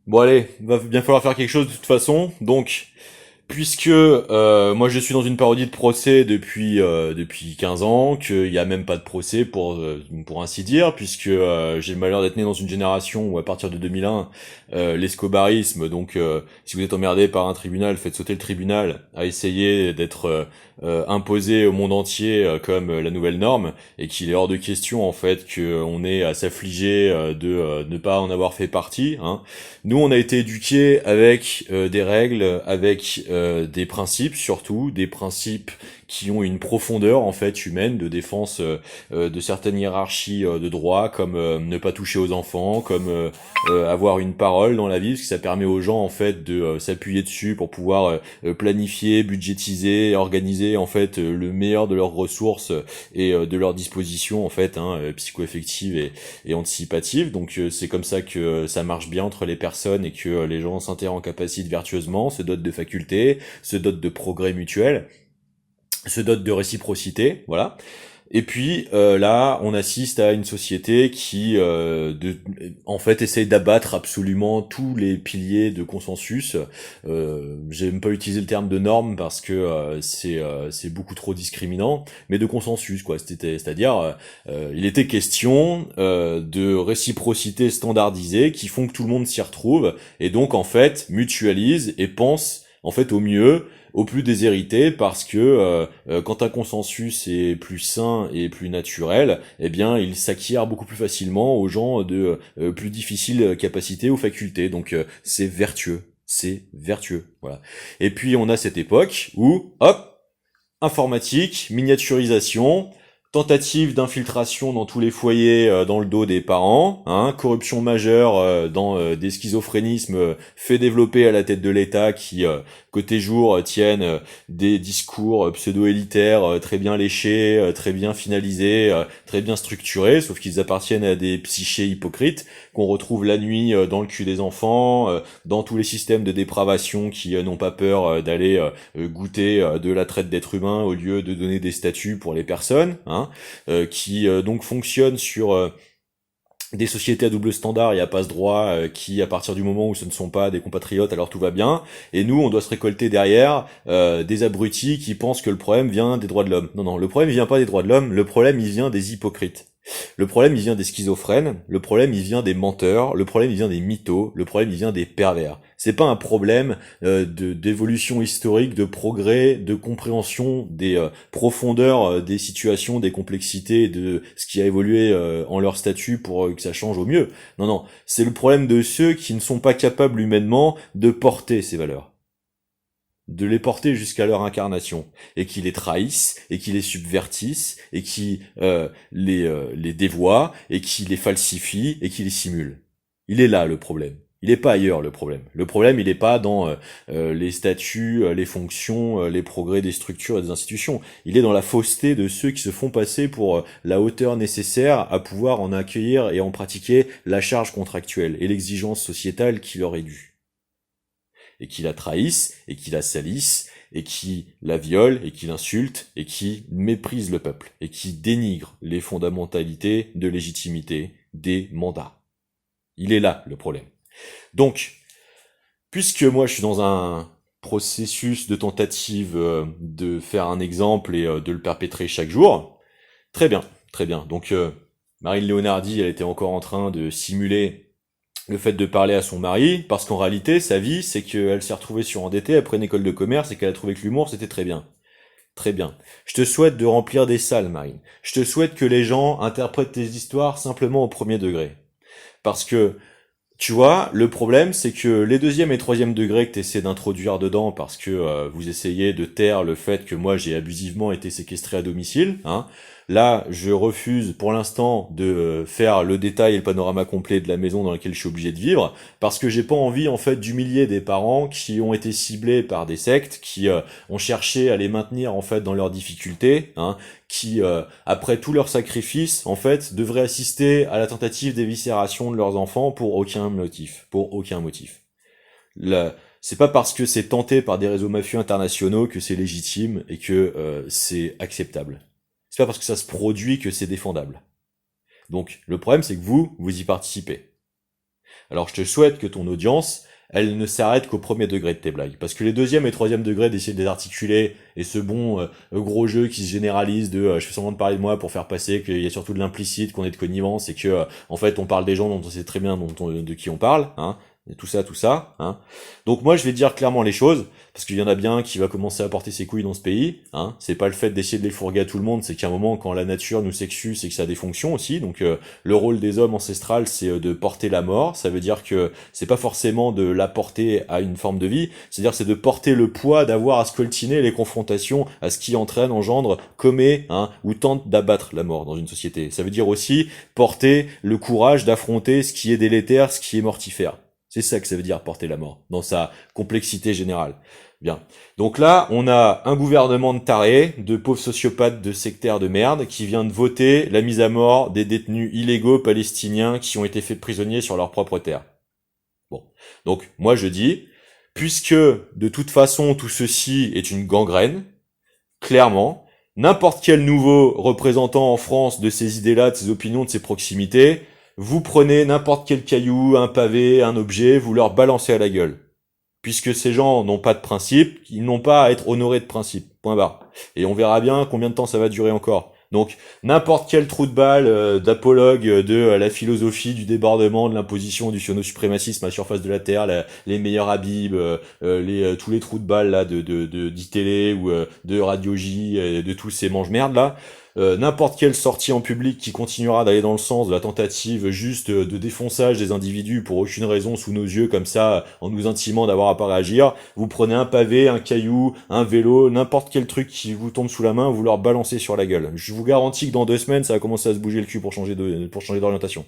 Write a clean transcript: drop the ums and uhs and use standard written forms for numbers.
Bon allez, va bien falloir faire quelque chose de toute façon. Donc, puisque moi je suis dans une parodie de procès depuis 15 ans, qu'il y a même pas de procès pour ainsi dire, puisque j'ai le malheur d'être né dans une génération où à partir de 2001, l'escobarisme, donc si vous êtes emmerdé par un tribunal, faites sauter le tribunal, a essayé d'être imposé au monde entier comme la nouvelle norme, et qu'il est hors de question en fait qu'on ait à s'affliger de ne pas en avoir fait partie, hein. Nous, on a été éduqués avec des règles, avec des principes surtout, des principes qui ont une profondeur en fait humaine de défense de certaines hiérarchies de droit, comme ne pas toucher aux enfants, comme avoir une parole dans la vie, parce que ça permet aux gens en fait de s'appuyer dessus pour pouvoir planifier, budgétiser, organiser en fait le meilleur de leurs ressources et de leurs dispositions en fait, hein, psycho-affectives et anticipative. Donc c'est comme ça que ça marche bien entre les personnes et que les gens s'intègrent en capacité vertueusement, se dotent de facultés, se dotent de progrès mutuels, se dotent de réciprocité, voilà. Et puis là, on assiste à une société qui, en fait, essaye d'abattre absolument tous les piliers de consensus. J'aime pas utiliser le terme de norme parce que c'est beaucoup trop discriminant, mais de consensus, quoi. C'est-à-dire, il était question de réciprocité standardisée qui font que tout le monde s'y retrouve et donc en fait mutualise et pense en fait au mieux au plus déshérité parce que quand un consensus est plus sain et plus naturel, eh bien il s'acquiert beaucoup plus facilement aux gens de plus difficiles capacités ou facultés. Donc c'est vertueux, c'est vertueux, voilà. Et puis on a cette époque où hop, informatique, miniaturisation, tentative d'infiltration dans tous les foyers dans le dos des parents, hein, corruption majeure dans des schizophrénismes faits développer à la tête de l'État qui, côté jour, tiennent des discours pseudo-élitaires très bien léchés, très bien finalisés, très bien structurés, sauf qu'ils appartiennent à des psychés hypocrites qu'on retrouve la nuit dans le cul des enfants, dans tous les systèmes de dépravation qui n'ont pas peur d'aller goûter de la traite d'êtres humains au lieu de donner des statuts pour les personnes, hein, qui donc fonctionnent sur des sociétés à double standard, il n'y a pas ce droit qui, à partir du moment où ce ne sont pas des compatriotes, alors tout va bien. Et nous, on doit se récolter derrière des abrutis qui pensent que le problème vient des droits de l'homme. Non, non, le problème il vient pas des droits de l'homme, le problème il vient des hypocrites. Le problème il vient des schizophrènes, le problème il vient des menteurs, le problème il vient des mythos, le problème il vient des pervers. C'est pas un problème d'évolution historique, de progrès, de compréhension des profondeurs des situations, des complexités, de ce qui a évolué en leur statut pour que ça change au mieux. Non, non, c'est le problème de ceux qui ne sont pas capables humainement de porter ces valeurs, de les porter jusqu'à leur incarnation, et qui les trahissent, et qui les subvertissent, et qui les dévoient, et qui les falsifient, et qui les simulent. Il est là le problème. Il n'est pas ailleurs le problème. Le problème, il n'est pas dans les statuts, les fonctions, les progrès des structures et des institutions. Il est dans la fausseté de ceux qui se font passer pour la hauteur nécessaire à pouvoir en accueillir et en pratiquer la charge contractuelle et l'exigence sociétale qui leur est due et qui la trahissent, et qui la salissent, et qui la violent, et qui l'insultent, et qui méprisent le peuple, et qui dénigrent les fondamentalités de légitimité des mandats. Il est là le problème. Donc, puisque moi je suis dans un processus de tentative de faire un exemple et de le perpétrer chaque jour, très bien, très bien. Donc, Marine Leonardi, elle était encore en train de simuler le fait de parler à son mari, parce qu'en réalité, sa vie, c'est qu'elle s'est retrouvée surendettée après une école de commerce et qu'elle a trouvé que l'humour, c'était très bien. Très bien. Je te souhaite de remplir des salles, Marine. Je te souhaite que les gens interprètent tes histoires simplement au premier degré. Parce que tu vois, le problème, c'est que les deuxième et troisième degrés que tu essaies d'introduire dedans parce que vous essayez de taire le fait que moi j'ai abusivement été séquestré à domicile, hein. Là, je refuse pour l'instant de faire le détail et le panorama complet de la maison dans laquelle je suis obligé de vivre parce que j'ai pas envie en fait d'humilier des parents qui ont été ciblés par des sectes qui ont cherché à les maintenir en fait dans leurs difficultés, hein, qui, après tous leurs sacrifices, en fait, devraient assister à la tentative d'éviscération de leurs enfants pour aucun motif. Pour aucun motif. C'est pas parce que c'est tenté par des réseaux mafieux internationaux que c'est légitime et que c'est acceptable. C'est pas parce que ça se produit que c'est défendable. Donc, le problème, c'est que vous y participez. Alors je te souhaite que ton audience, elle ne s'arrête qu'au premier degré de tes blagues. Parce que les deuxième et troisième degrés d'essayer de les articuler, et ce bon gros jeu qui se généralise de je fais semblant de parler de moi pour faire passer qu'il y a surtout de l'implicite, qu'on est de connivence, et que en fait on parle des gens dont on sait très bien de qui on parle, hein, et tout ça, hein. Donc moi je vais dire clairement les choses, parce qu'il y en a bien un qui va commencer à porter ses couilles dans ce pays, hein. C'est pas le fait d'essayer de les fourguer à tout le monde, c'est qu'à un moment quand la nature nous sexue, c'est que ça a des fonctions aussi. Donc le rôle des hommes ancestrales, c'est de porter la mort. Ça veut dire que c'est pas forcément de la porter à une forme de vie, c'est-à-dire c'est de porter le poids d'avoir à scoltiner les confrontations à ce qui entraîne, engendre, commet, hein, ou tente d'abattre la mort dans une société. Ça veut dire aussi porter le courage d'affronter ce qui est délétère, ce qui est mortifère. C'est ça que ça veut dire porter la mort, dans sa complexité générale. Bien. Donc là, on a un gouvernement de tarés, de pauvres sociopathes, de sectaires de merde, qui vient de voter la mise à mort des détenus illégaux palestiniens qui ont été faits prisonniers sur leur propre terre. Bon. Donc, moi je dis, puisque de toute façon tout ceci est une gangrène, clairement, n'importe quel nouveau représentant en France de ces idées-là, de ces opinions, de ces proximités, vous prenez n'importe quel caillou, un pavé, un objet, vous leur balancez à la gueule. Puisque ces gens n'ont pas de principe, ils n'ont pas à être honorés de principe. Point barre. Et on verra bien combien de temps ça va durer encore. Donc, n'importe quel trou de balle d'apologue de la philosophie du débordement, de l'imposition du siono-suprémacisme à la surface de la Terre, les meilleurs Habib, tous les trous de balle là de d'ITélé ou de Radio J, de tous ces mange-merdes là, n'importe quelle sortie en public qui continuera d'aller dans le sens de la tentative juste de défonçage des individus pour aucune raison sous nos yeux comme ça, en nous intimant d'avoir à pas réagir, vous prenez un pavé, un caillou, un vélo, n'importe quel truc qui vous tombe sous la main, vous leur balancez sur la gueule. Je vous garantis que dans 2 semaines, ça va commencer à se bouger le cul pour changer d'orientation.